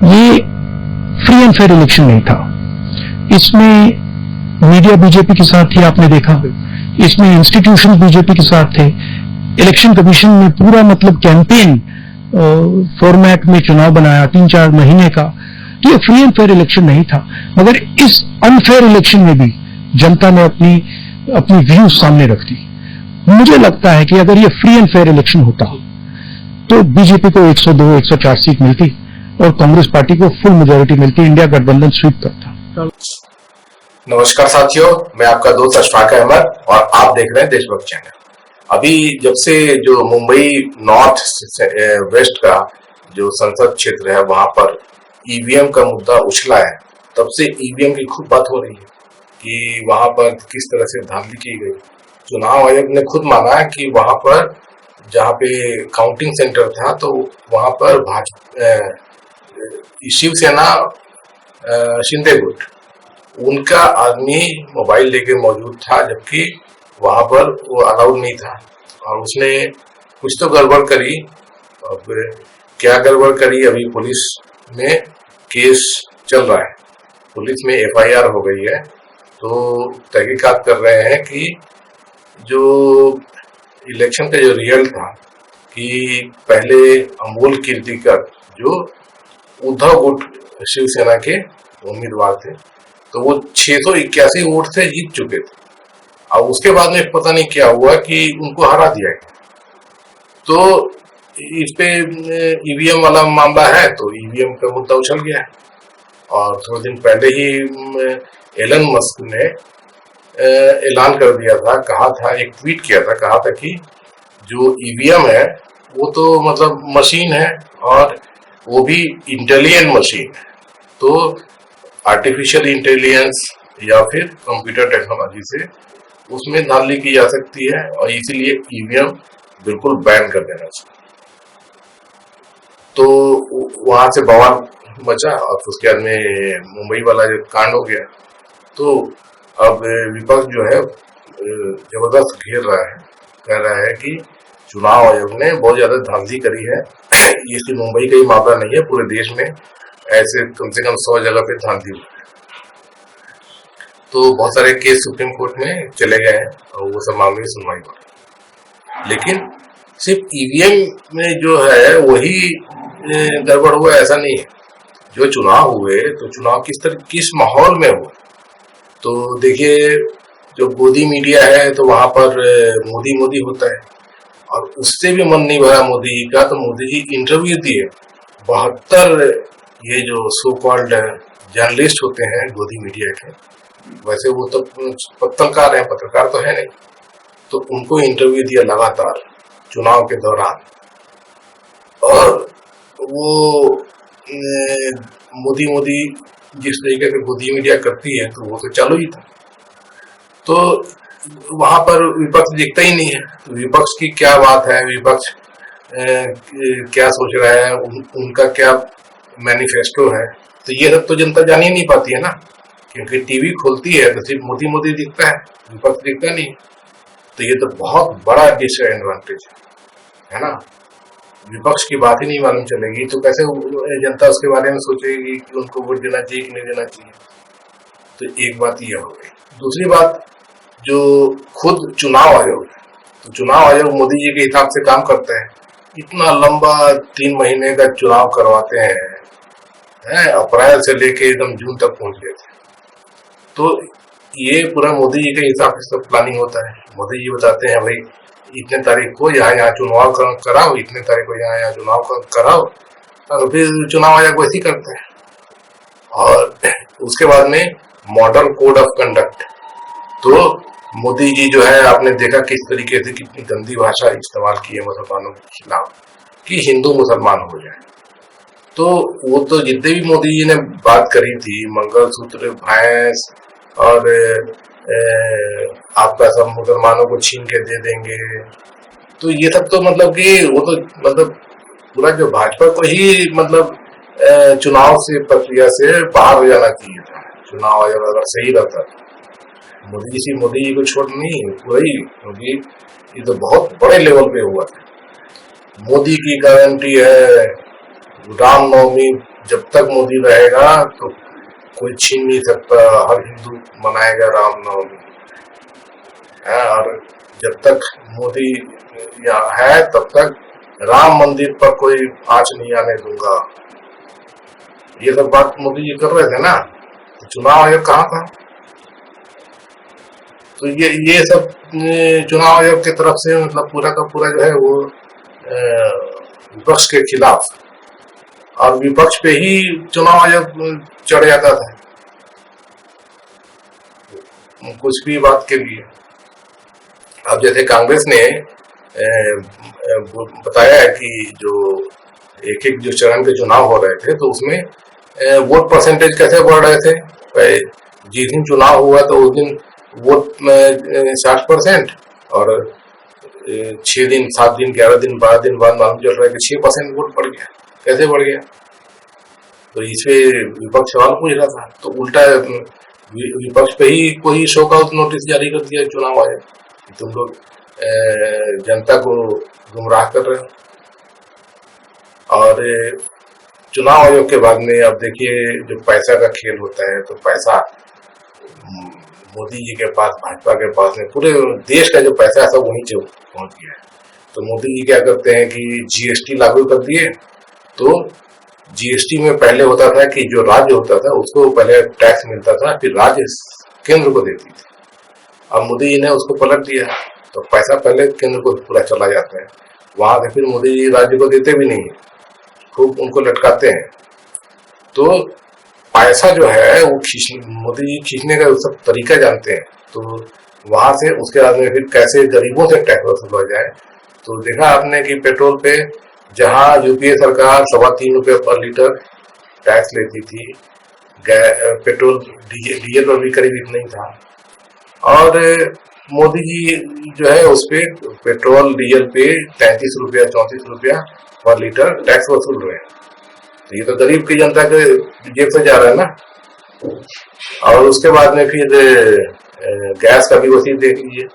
ये free and fair election नहीं था। इसमें मीडिया बीजेपी के साथ थी, आपने देखा, इसमें इंस्टीट्यूशन बीजेपी के साथ थे। इलेक्शन कमीशन ने पूरा मतलब कैंपेन फॉर्मेट में चुनाव बनाया 3-4 महीने का। ये फ्री एंड फेयर इलेक्शन नहीं था, मगर इस अनफेयर इलेक्शन में भी जनता ने अपनी व्यूज सामने रख दी। मुझे लगता है कि अगर ये फ्री एंड फेयर इलेक्शन होता तो बीजेपी को 102-104 सीट मिलती और कांग्रेस पार्टी को फुल मेजोरिटी मिलती, इंडिया गठबंधन स्वीप करता। नमस्कार साथियों, मैं आपका दोस्त अशफाक अहमद और आप देख रहे हैं देशभक्त चैनल। अभी जब से जो मुंबई नॉर्थ वेस्ट का जो संसद क्षेत्र है वहां पर ईवीएम का मुद्दा उछला है, तब से ईवीएम की खूब बात हो रही है कि वहां पर किस तरह से धांधली की गई। चुनाव आयोग ने खुद माना है कि वहां पर जहां पे काउंटिंग सेंटर था तो वहां पर शिवसेना शिंदे गुट उनका आदमी मोबाइल लेके मौजूद था, जबकि वहां पर वो अलाउड नहीं था और उसने कुछ तो गड़बड़ करी। अब क्या गड़बड़ करी, अभी पुलिस में केस चल रहा है, पुलिस में एफआईआर हो गई है। तो तहकीकात कर रहे हैं कि जो इलेक्शन का जो रिजल्ट था कि पहले अमोल कीर्तिकर जो उद्धव गुट शिवसेना के उम्मीदवार थे, तो वो 681 वोट से जीत चुके थे और उसके बाद में पता नहीं क्या हुआ कि उनको हरा दिया गया। तो इस पे ईवीएम वाला मामला है, तो ईवीएम का मुद्दा उछल गया है। और थोड़े दिन पहले ही एलन मस्क ने ऐलान कर दिया था, कहा था, एक ट्वीट किया था, कहा था कि जो ईवीएम है वो तो मतलब मशीन है और वो भी इंटेलिजेंट मशीन है, तो आर्टिफिशियल इंटेलिजेंस या फिर कंप्यूटर टेक्नोलॉजी से उसमें धांधली की जा सकती है और इसीलिए ईवीएम बिल्कुल बैन कर देना चाहिए। तो वहां से बवाल मचा और उसके बाद में मुंबई वाला जो कांड हो गया। तो अब विपक्ष जो है जबरदस्त घेर रहा है, कह रहा है कि चुनाव आयोग ने बहुत ज्यादा धांधली करी है। ये सिर्फ मुंबई का ही मामला नहीं है, पूरे देश में ऐसे कम से कम 100 जगह पे धांधली हुई है। तो बहुत सारे केस सुप्रीम कोर्ट में चले गए हैं और वो सब मामले की सुनवाई हो रही है, लेकिन सिर्फ ईवीएम में जो है वही गड़बड़ हुआ ऐसा नहीं है। जो चुनाव हुए तो चुनाव किस माहौल में हुआ, तो देखिए जो मोदी मीडिया है तो वहां पर मोदी मोदी होता है और उससे भी मन नहीं भरा मोदी जी का, तो मोदी जी इंटरव्यू दिए। 72 ये जो सो कॉल्ड जर्नलिस्ट होते हैं गोदी मीडिया के, वैसे वो तो पत्रकार हैं, पत्रकार तो है नहीं, तो उनको इंटरव्यू दिया लगातार चुनाव के दौरान। और वो मोदी मोदी जिस तरीके से गोदी मीडिया करती है तो वो तो चालू ही था। तो वहां पर विपक्ष दिखता ही नहीं है। तो विपक्ष की क्या बात है, विपक्ष क्या सोच रहा है, उनका क्या मैनिफेस्टो है, तो ये सब तो जनता जान ही नहीं पाती है ना, क्योंकि टीवी खोलती है तो सिर्फ मोदी मोदी दिखता है, विपक्ष दिखता नहीं। तो ये तो बहुत बड़ा डिसएडवांटेज है ना। विपक्ष की बात ही नहीं मालूम चलेगी तो कैसे जनता उसके बारे में सोचेगी कि उनको वोट देना चाहिए कि नहीं देना चाहिए। तो एक बात ये हो गई। दूसरी बात, जो खुद चुनाव आयोग, तो चुनाव आयोग मोदी जी के हिसाब से काम करता है। इतना लंबा 3 महीने का चुनाव करवाते हैं, अप्रैल से लेके एकदम जून तक पहुंच गए थे। तो ये पूरा मोदी जी के हिसाब से प्लानिंग होता है। मोदी जी बताते हैं भाई इतने तारीख को यहाँ चुनाव कराओ, इतने तारीख को यहाँ चुनाव कराओ, और फिर चुनाव आयोग वैसे ही करता है। और उसके बाद में मॉडल कोड ऑफ कंडक्ट, तो मोदी जी जो है आपने देखा किस तरीके से कितनी गंदी भाषा इस्तेमाल की है मुसलमानों के खिलाफ कि हिंदू मुसलमान हो जाए। तो वो तो जितने भी मोदी जी ने बात करी थी, मंगलसूत्र, भैंस और आपका सब मुसलमानों को छीन के दे देंगे, तो ये सब तो मतलब कि वो तो मतलब पूरा जो भाजपा को ही मतलब चुनाव से प्रक्रिया से बाहर हो जाना चाहिए था। चुनाव आयोग अगर सही रहता, मोदी जी को छोड़ नहीं पूरा ही, क्योंकि ये तो बहुत बड़े लेवल पे हुआ था। मोदी की गारंटी है रामनवमी जब तक मोदी रहेगा तो कोई छीन नहीं सकता, हर हिंदू मनाएगा रामनवमी। और जब तक मोदी यहाँ है तब तक राम मंदिर पर कोई आंच नहीं आने दूंगा। ये सब बात मोदी जी कर रहे थे ना, तो चुनाव आयोग कहाँ था? तो ये सब चुनाव आयोग की तरफ से मतलब पूरा का पूरा जो है वो विपक्ष के खिलाफ, और विपक्ष पे ही चुनाव आयोग चढ़ जाता था कुछ भी बात के लिए। अब जैसे कांग्रेस ने बताया है कि जो एक जो चरण के चुनाव हो रहे थे तो उसमें वोट परसेंटेज कैसे बढ़ रहे थे। जिस दिन चुनाव हुआ तो उस दिन वोट 60%, और 6 दिन 7 दिन 11 दिन 12 दिन बाद मालूम चल रहा है कि 6% वोट बढ़ गया। कैसे बढ़ गया? तो इसपे विपक्ष सवाल पूछ रहा था, तो उल्टा विपक्ष पे ही कोई शोकआउट नोटिस जारी कर दिया चुनाव आयोग, तुम लोग जनता को गुमराह कर रहे हो। और चुनाव आयोग के बाद में अब देखिए जो पैसा का खेल होता है, तो पैसा मोदी जी के पास, भाजपा के पास में पूरे देश का जो पैसा है सब वहीं से पहुंच गया है। तो मोदी जी क्या करते हैं कि जीएसटी लागू कर दिए। तो जीएसटी में पहले होता था कि जो राज्य होता था उसको पहले टैक्स मिलता था, फिर राज्य केंद्र को देती थी। अब मोदी जी ने उसको पलट दिया, तो पैसा पहले केंद्र को पूरा चला जाता है, वहां से फिर मोदी जी राज्य को देते भी नहीं है, खूब उनको लटकाते हैं। तो पैसा जो है वो मोदी जी खींचने का सब तरीका जानते हैं। तो वहां से उसके बाद में फिर कैसे गरीबों से टैक्स वसूला जाए। तो देखा आपने कि पेट्रोल पे जहां यूपीए सरकार 3.25 रुपए पर लीटर टैक्स लेती थी, पेट्रोल डीजल पर भी करीब इतना ही था, और मोदी जी जो है उस पे पेट्रोल डीजल पे 33 रुपया 34 रुपया पर लीटर टैक्स वसूल रहे हैं। तो ये तो गरीब की जनता के जेब से जा रहा है ना। और उसके बाद में फिर गैस का भी वही देख लीजिए,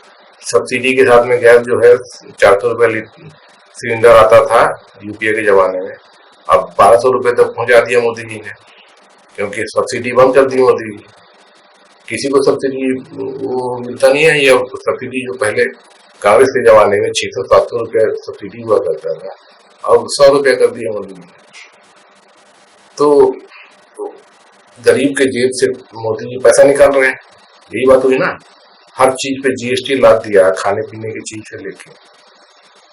सब्सिडी के साथ में गैस जो है 400 रुपये सिलेंडर आता था यूपीए के जमाने में, अब 1200 रुपये तक पहुंचा दिया मोदी जी ने, क्योंकि सब्सिडी बंद कर दी मोदी जी। किसी को सब्सिडी वो मिलता नहीं है। ये सब्सिडी जो पहले कांग्रेस के जमाने में 600-700 रुपये सब्सिडी हुआ करता था, अब 100 रुपये कर दिया मोदी जी। तो गरीब के जेब से मोदी जी पैसा निकाल रहे हैं, यही बात हुई ना। हर चीज पे जीएसटी लाद दिया, खाने पीने की चीज से लेके।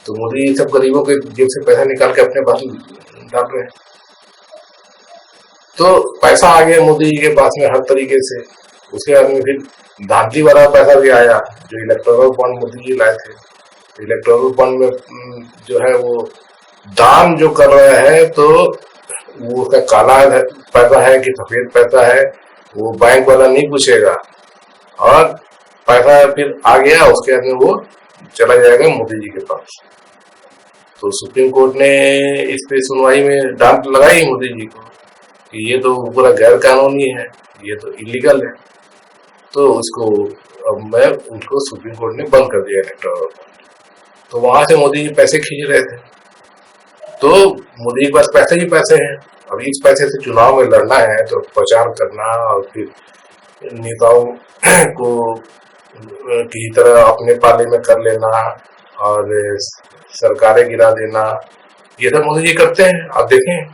तो मोदी जी सब गरीबों के जेब से पैसा निकाल के अपने पास डाल रहे हैं। तो पैसा आ गया मोदी जी के पास में हर तरीके से। उसके बाद में फिर धांधली वाला पैसा भी आया, जो इलेक्टोरल बॉन्ड मोदी जी लाए थे। इलेक्टोरल बॉन्ड में जो है वो दान जो कर रहा है, तो वो उसका काला पैसा है कि सफेद पैसा है, वो बैंक वाला नहीं पूछेगा, और पैसा फिर आ गया, उसके बाद में वो चला जाएगा मोदी जी के पास। तो सुप्रीम कोर्ट ने इस पे सुनवाई में डांट लगाई मोदी जी को कि ये तो पूरा गैर कानूनी है, ये तो इलीगल है। तो उसको अब मैं उनको सुप्रीम कोर्ट ने बंद कर दिया इलेक्टोरल बॉन्ड। तो वहां से मोदी जी पैसे खींच रहे थे। तो मोदी के पास पैसे ही पैसे हैं। अब इस पैसे से चुनाव में लड़ना है तो प्रचार करना, और फिर नेताओं को की तरह अपने पाले में कर लेना और सरकारें गिरा देना, ये सब मोदी जी करते हैं। आप देखें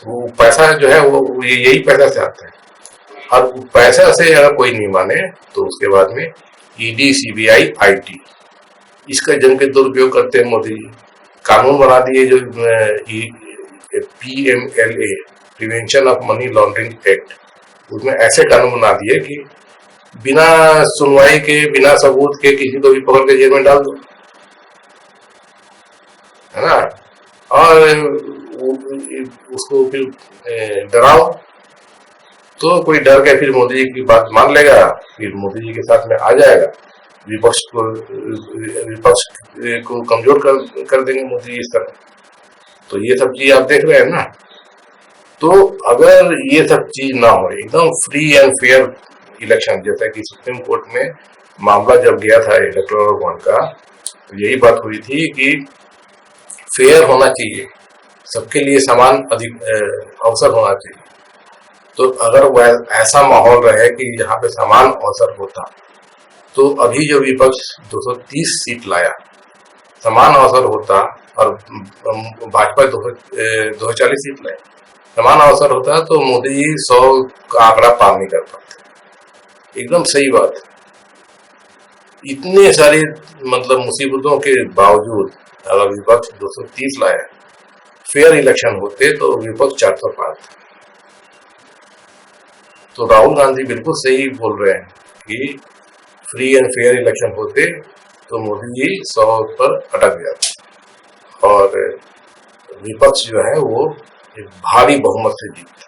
तो वो पैसा जो है वो यही पैसा से आता है। और पैसा से अगर कोई नहीं माने तो उसके बाद में ईडी, सीबीआई, आईटी, इसका जम के दुरुपयोग करते हैं मोदी जी। कानून बना दिए जो PMLA, prevention of money laundering act, उसमें ऐसे कानून बना दिए कि बिना सुनवाई के, बिना सबूत के किसी को भी पकड़ के जेल में डाल दो, है ना। और उसको फिर डराओ, तो कोई डर के फिर मोदी जी की बात मान लेगा, फिर मोदी जी के साथ में आ जाएगा, विपक्ष को कमजोर कर देंगे मोदी जी इस तरह। तो ये सब चीज आप देख रहे हैं ना। तो अगर ये सब चीज ना हो, एकदम फ्री एंड फेयर इलेक्शन, जैसा कि सुप्रीम कोर्ट में मामला जब गया था इलेक्टोरल बॉन्ड का, तो यही बात हुई थी कि फेयर होना चाहिए, सबके लिए समान अधिक अवसर होना चाहिए। तो अगर वह ऐसा माहौल रहे कि यहाँ पे समान अवसर होता, तो अभी जो विपक्ष 230 सीट लाया, समान अवसर होता, और भाजपा 240 सीट लाए, समान अवसर होता तो मोदी जी 100 का आंकड़ा पार नहीं कर पाते। एकदम सही बात है। इतने सारे मतलब मुसीबतों के बावजूद अगर विपक्ष 230 लाए, फेयर इलेक्शन होते तो विपक्ष 400 पाते। तो राहुल गांधी बिल्कुल सही बोल रहे हैं कि फ्री एंड फेयर इलेक्शन होते तो मोदी जी 100 पर अटक जाते और विपक्ष जो है वो एक भारी बहुमत से जीतता।